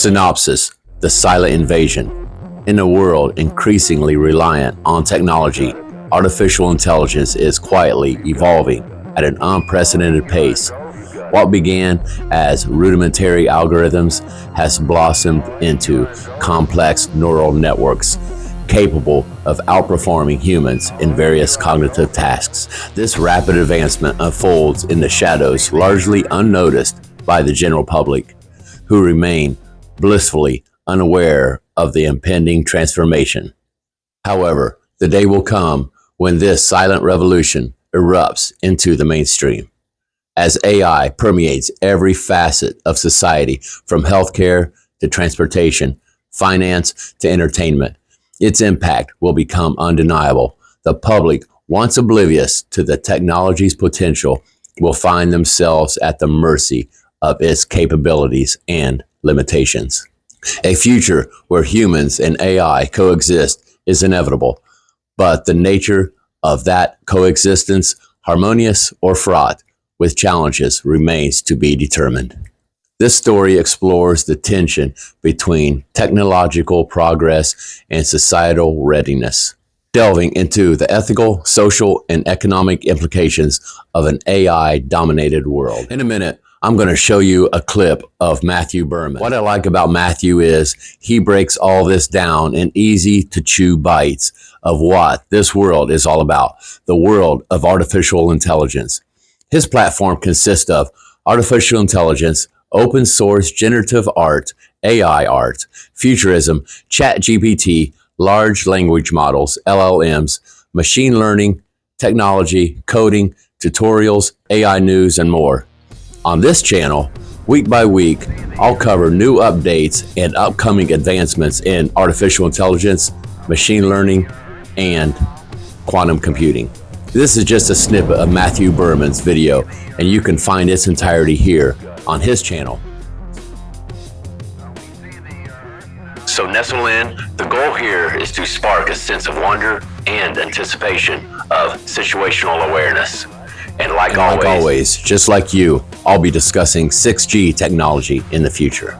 Synopsis: the silent invasion. In a world increasingly reliant on technology, artificial intelligence is quietly evolving at an unprecedented pace. What began as rudimentary algorithms has blossomed into complex neural networks capable of outperforming humans in various cognitive tasks. This rapid advancement unfolds in the shadows, largely unnoticed by the general public, who remain blissfully unaware of the impending transformation. However, the day will come when this silent revolution erupts into the mainstream. As AI permeates every facet of society, from healthcare to transportation, finance to entertainment, its impact will become undeniable. The public, once oblivious to the technology's potential, will find themselves at the mercy of its capabilities and limitations. A future where humans and AI coexist is inevitable, but the nature of that coexistence, harmonious or fraught with challenges, remains to be determined. This story explores the tension between technological progress and societal readiness, delving into the ethical, social, and economic implications of an AI-dominated world. In a minute, I'm going to show you a clip of Matthew Berman. What I like about Matthew is he breaks all this down in easy-to-chew bites of what this world is all about, the world of artificial intelligence. His platform consists of artificial intelligence, open source generative art, AI art, futurism, ChatGPT, large language models, LLMs, machine learning, technology, coding, tutorials, AI news, and more. On this channel, week by week, I'll cover new updates and upcoming advancements in artificial intelligence, machine learning, and quantum computing. This is just a snippet of Matthew Berman's video, and you can find its entirety here on his channel. So nestle in. The goal here is to spark a sense of wonder and anticipation of situational awareness. And like always, just like you, I'll be discussing 6G technology in the future.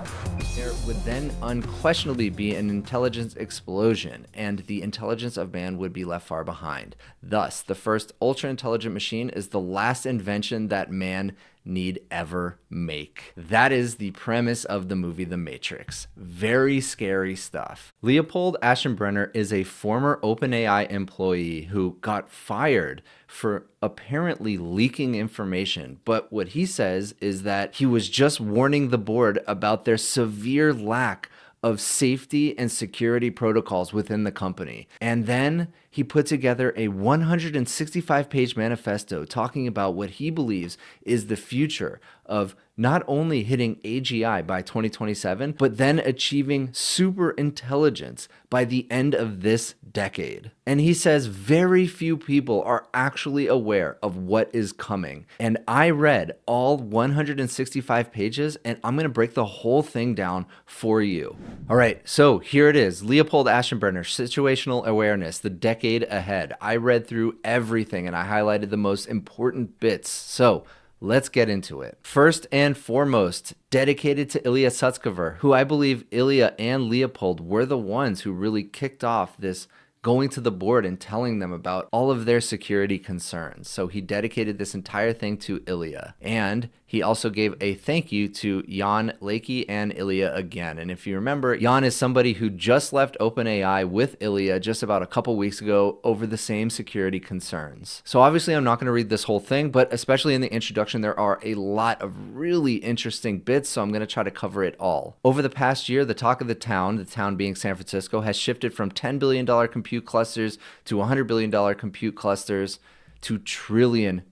There would then unquestionably be an intelligence explosion, and the intelligence of man would be left far behind. Thus, the first ultra-intelligent machine is the last invention that man need ever make. That is the premise of the movie The Matrix. Very scary stuff. Leopold Aschenbrenner is a former OpenAI employee who got fired for apparently leaking information, but what he says is that he was just warning the board about their severe lack of safety and security protocols within the company. And then he put together a 165-page manifesto talking about what he believes is the future of not only hitting AGI by 2027, but then achieving super intelligence by the end of this decade. And he says very few people are actually aware of what is coming. And I read all 165 pages, and I'm going to break the whole thing down for you. All right, so here it is. Leopold Aschenbrenner, Situational Awareness, the Decade Ahead. I read through everything, and I highlighted the most important bits. So let's get into it. First and foremost, dedicated to Ilya Sutskever, who I believe Ilya and Leopold were the ones who really kicked off this going to the board and telling them about all of their security concerns. So he dedicated this entire thing to Ilya. And he also gave a thank you to Jan Leike and Ilya again. And if you remember, Jan is somebody who just left OpenAI with Ilya just about a couple weeks ago over the same security concerns. So obviously I'm not going to read this whole thing, but especially in the introduction, there are a lot of really interesting bits, so I'm going to try to cover it all. Over the past year, the talk of the town being San Francisco, has shifted from $10 billion compute clusters to $100 billion compute clusters to $1 trillion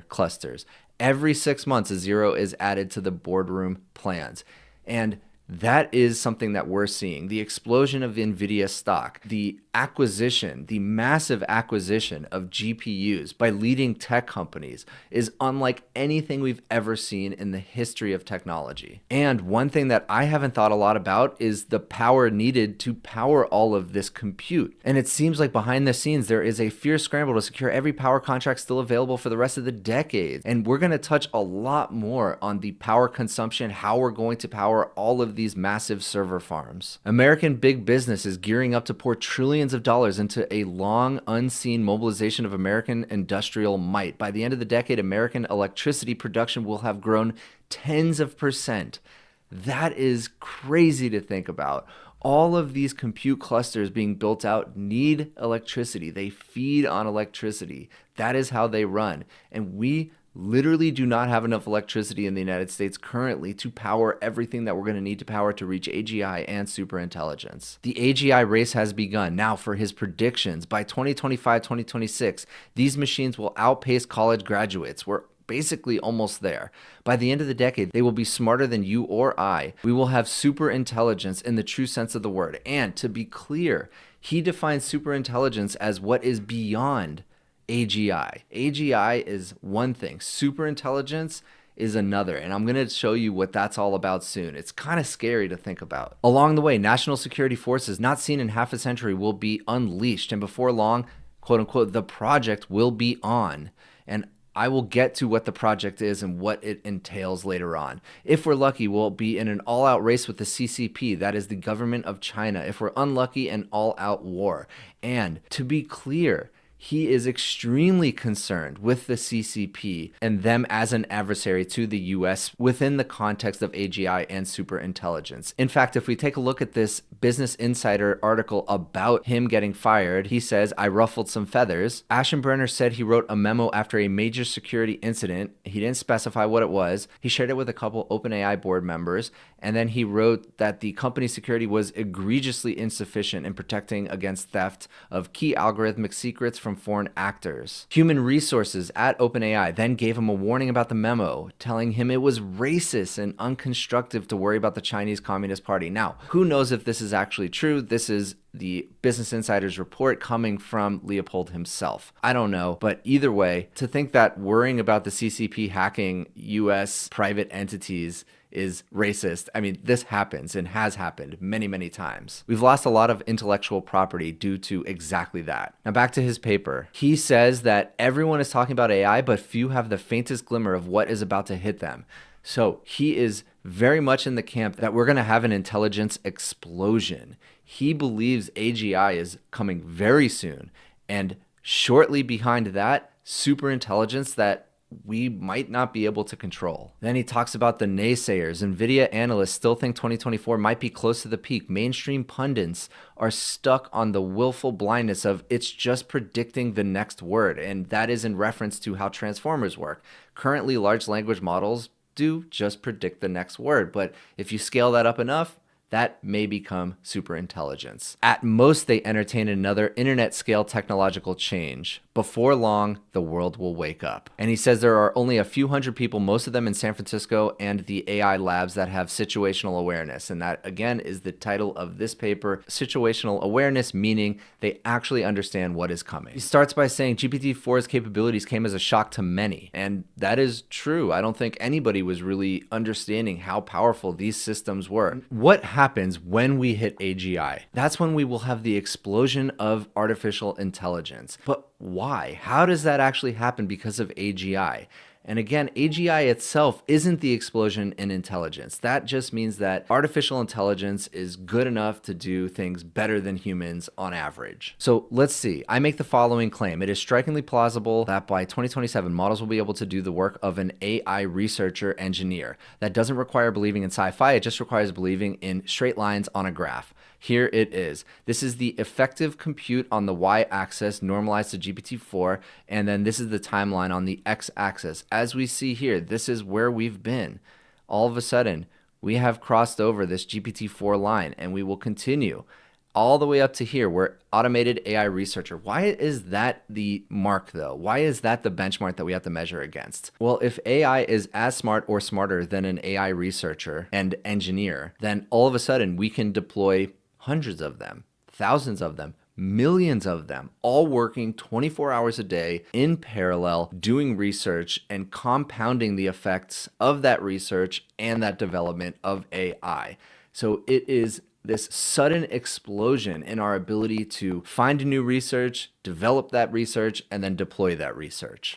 clusters. Every 6 months, a zero is added to the boardroom plans. And that is something that we're seeing. The explosion of NVIDIA stock, the acquisition, the massive acquisition of GPUs by leading tech companies is unlike anything we've ever seen in the history of technology. And one thing that I haven't thought a lot about is the power needed to power all of this compute. And it seems like behind the scenes, there is a fierce scramble to secure every power contract still available for the rest of the decade. And we're going to touch a lot more on the power consumption, how we're going to power all of these massive server farms. American big business is gearing up to pour trillions of dollars into a long unseen mobilization of American industrial might. By the end of the decade, American electricity production will have grown tens of percent. That is crazy to think about. All of these compute clusters being built out need electricity. They feed on electricity. That is how they run. And we literally do not have enough electricity in the United States currently to power everything that we're going to need to power to reach AGI and superintelligence. The AGI race has begun. Now for his predictions, by 2025, 2026, these machines will outpace college graduates. We're basically almost there. By the end of the decade, they will be smarter than you or I. We will have superintelligence in the true sense of the word. And to be clear, he defines superintelligence as what is beyond AGI. AGI is one thing. Superintelligence is another. And I'm going to show you what that's all about soon. It's kind of scary to think about. Along the way, national security forces not seen in half a century will be unleashed. And before long, quote unquote, the project will be on. And I will get to what the project is and what it entails later on. If we're lucky, we'll be in an all-out race with the CCP, that is the government of China. If we're unlucky, an all-out war. And to be clear, he is extremely concerned with the CCP and them as an adversary to the US within the context of AGI and superintelligence. In fact, if we take a look at this Business Insider article about him getting fired, he says, I ruffled some feathers. Aschenbrenner said he wrote a memo after a major security incident. He didn't specify what it was. He shared it with a couple OpenAI board members. And then he wrote that the company's security was egregiously insufficient in protecting against theft of key algorithmic secrets from foreign actors. Human resources at OpenAI then gave him a warning about the memo, telling him it was racist and unconstructive to worry about the Chinese Communist Party. Now, who knows if this is actually true? This is the Business Insider's report coming from Leopold himself. I don't know, but either way, to think that worrying about the CCP hacking US private entities is racist. I mean, this happens and has happened many, many times. We've lost a lot of intellectual property due to exactly that. Now back to his paper. He says that everyone is talking about AI, but few have the faintest glimmer of what is about to hit them. So he is very much in the camp that we're going to have an intelligence explosion. He believes AGI is coming very soon. And shortly behind that, superintelligence that we might not be able to control. Then he talks about the naysayers. NVIDIA analysts still think 2024 might be close to the peak. Mainstream pundits are stuck on the willful blindness of it's just predicting the next word. And that is in reference to how transformers work. Currently, large language models do just predict the next word. But if you scale that up enough, that may become superintelligence. At most, they entertain another internet-scale technological change. Before long, the world will wake up. And he says there are only a few hundred people, most of them in San Francisco and the AI labs, that have situational awareness. And that, again, is the title of this paper, Situational Awareness, meaning they actually understand what is coming. He starts by saying GPT-4's capabilities came as a shock to many. And that is true. I don't think anybody was really understanding how powerful these systems were. What happens when we hit AGI? That's when we will have the explosion of artificial intelligence. But why? How does that actually happen because of AGI? And again, AGI itself isn't the explosion in intelligence. That just means that artificial intelligence is good enough to do things better than humans on average. So let's see. I make the following claim. It is strikingly plausible that by 2027, models will be able to do the work of an AI researcher engineer. That doesn't require believing in sci-fi. It just requires believing in straight lines on a graph. Here it is. This is the effective compute on the y-axis normalized to GPT-4, and then this is the timeline on the x-axis. As we see here, this is where we've been. All of a sudden, we have crossed over this GPT-4 line, and we will continue all the way up to here, where automated AI researcher. Why is that the mark, though? Why is that the benchmark that we have to measure against? Well, if AI is as smart or smarter than an AI researcher and engineer, then all of a sudden we can deploy hundreds of them, thousands of them, millions of them, all working 24 hours a day in parallel, doing research and compounding the effects of that research and that development of AI. So it is this sudden explosion in our ability to find new research, develop that research, and then deploy that research.